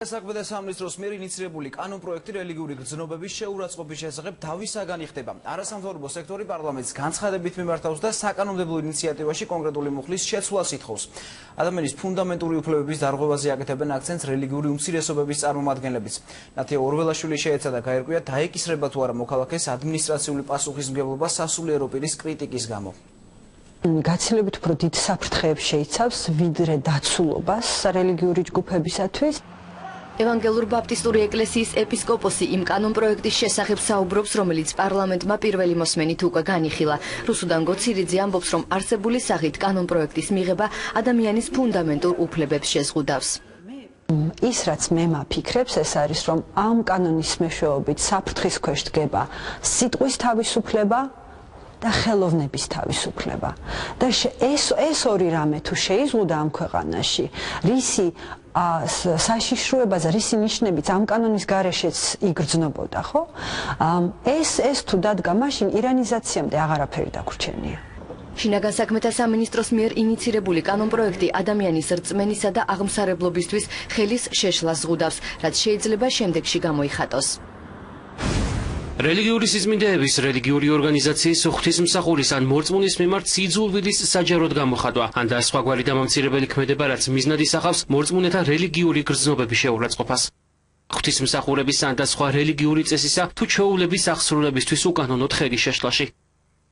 საქმეთა სამინისტროს მიერ ინიციირებული კანონპროექტი რელიგიური გრძნობების შეურაცხყოფის შესახებ თავისაგან იხდება. არასამთავრობო სექტორი პარლამენტს განცხადებით მიმართავს და საკანონმდებლო ინიციატივაში კონკრეტული მუხლის შეცვლას ითხოვს. ადამიანის ფუნდამენტური უფლებების დარღვევაზე აკეთებენ აქცენტს რელიგიური უმცირესობების წარმომადგენლებიც. ნათია ორველაშვილი შეეცადა გაერკვია დაეკისრება თუ არა მოქალაქეს ადმინისტრაციული პასუხისმგებლობა სასულიერო პირის კრიტიკის გამო. გაცილებით უფრო დიდ საფრთხეებს შეიცავს ვიდრე დაცულობას რელიგიური ჯგუფებისათვის. ევანგელურ ბაპტისტური ეკლესიის ეპისკოპოსი იმ კანონპროექტის შესახებ საუბრობს, რომელიც პარლამენტმა პირველი მოსმენით უკვე განიხილა. რუსუდან გოცირიძე ამბობს, რომ არსებული სახით კანონპროექტის მიღება ადამიანის ფუნდამენტურ უფლებებს შეზღუდავს. ის რაც მე მაფიქრებს, ეს არის, რომ ამ კანონის მეშვეობით საფრთხის ქვეშ დგება სიტყვის თავისუფლება და ხელოვნების თავისუფლება. და ეს ორი რამე თუ შეიზღუდა ამ ქვეყანაში, რისი საშიშროებაზე, რისი ნიშნებიც ამ კანონის გარეშეც იგრძნობოდა, ხო? ეს თუ დადგა, მაშინ ირანიზაციამდე აღარაფერი დაგვრჩენია. შინაგან საქმეთა სამინისტროს მიერ ინიციირებული კანონპროექტი ადამიანის რწმენისა და აღმსარებლობისთვის ხელის შეშლას ზღუდავს, რაც შეიძლება შემდეგში გამოიხატოს. რელიგიური სიწმინდეების, რელიგიური ორგანიზაციის, ღვთისმსახურის ან მორწმუნის მიმართ სიძულვილის საჯაროდ გამოხატვა, ან და სხვაგვარი დამამცირებელი ქმედება, რაც მიზნად ისახავს მორწმუნეთა რელიგიური გრძნობების შეურაცხყოფას. ღვთისმსახურების ან და სხვა რელიგიური წესისა თუ ჩვეულების აღსრულებისთვის უკანონოდ ხელის შეშლაში.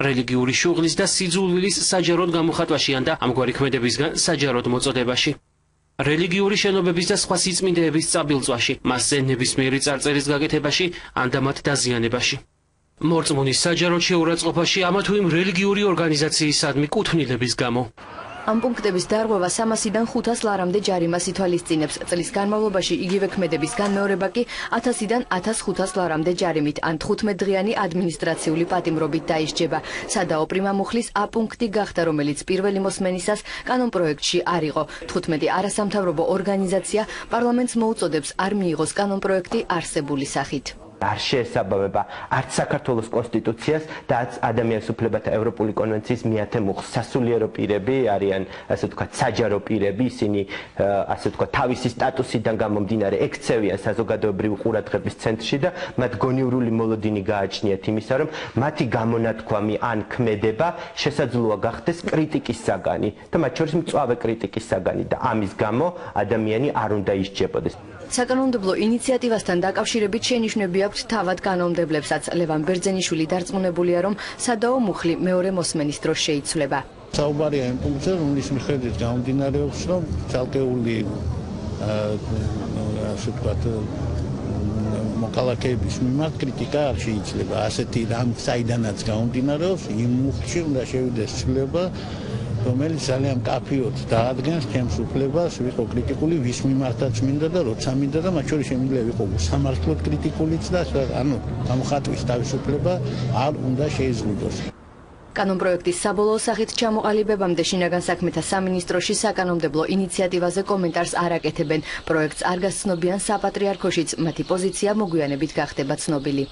რელიგიური შუღლის და სიძულვილის საჯაროდ გამოხატვაში ან და ამგვარი ქმედებისგან საჯაროდ მოწოდებაში. რელიგიური შენობების და სხვა სიწმინდეების წაბილწვაში, მასზე ნებისმიერი წარწერის გაკეთებაში, ან და მათ დაზიანებაში. მორწმუნის საჯაროდ შეურაცხყოფაში ამა თუ იმ რელიგიური ორგანიზაციისადმი კუთვნილების გამო. ამ პუნქტების დარღვევა 300-დან 500 ლარამდე ჯარიმას ითვალისწინებს. წლის განმავლობაში იგივე ქმედების განმეორება კი 1000-დან 1500 ლარამდე ჯარიმით ან 15 დღიანი ადმინისტრაციული პატიმრობით დაისჯება. სადაო პრიმა მუხლის A პუნქტი გახდა, რომელიც პირველი მოსმენისას კანონპროექტში არ იყო. 15 არასამთავრობო ორგანიზაცია პარლამენტს მოუწოდებს არ მიიღოს კანონპროექტი არსებული სახით. არ შეესაბამება არც საქართველოს კონსტიტუციას და არც ადამიანის უფლებათა ევროპული კონვენციის მე-10 მუხლს. სასულიერო პირები არიან, ასე ვთქვათ, საჯარო პირები, ისინი ასე ვთქვათ, თავისი სტატუსიდან გამომდინარე ექცევიან საზოგადოებრივი ყურადღების ცენტრში და მათ გონივრული მოლოდინი გააჩნიათ იმისა, რომ მათი გამონათქვამი ან ქმედება შესაძლოა გახდეს კრიტიკის საგანი და მათ შორის მწვავე კრიტიკის საგანი და ამის გამო ადამიანი არ უნდა ისჯებოდეს. საკანონმდებლო ინიციატივასთან დაკავშირებით შენიშვნები აქვთ თავად კანონმდებლებსაც. ლევან ბერძენიშვილი დარწმუნებულია, რომ სადაო მუხლი მეორე მოსმენის დროს შეიცვლება. საუბარია იმ პუნქტზე, რომლის მიხედვით გამომდინარეობს, რომ ცალკეული ასე ვთქვათ მოქალაქეების მიმართ კრიტიკა არ შეიძლება. ასეთი რამ საიდანაც გამომდინარეობს, იმ მუხლში უნდა შევიდეს ცვლილება, რომელიც ძალიან კაფიოდ დაადგენს ჩემს უფლებას ვიყო კრიტიკული ვის მიმართაც მინდა და როცა მინდა და მათ შორის შემიძლია ვიყო სამართლოდ კრიტიკულიც და ანუ გამოხატვის თავისუფლება არ უნდა შეიზღუდოს. კანონპროექტის საბოლოო სახით ჩამოყალიბებამდე შინაგან საქმეთა სამინისტროში საკანონმდებლო ინიციატივაზე კომენტარს არ აკეთებენ. პროექტს არ გასცნობიან საპატრიარქოშიც, მათი პოზიცია მოგვიანებით გახდება ცნობილი.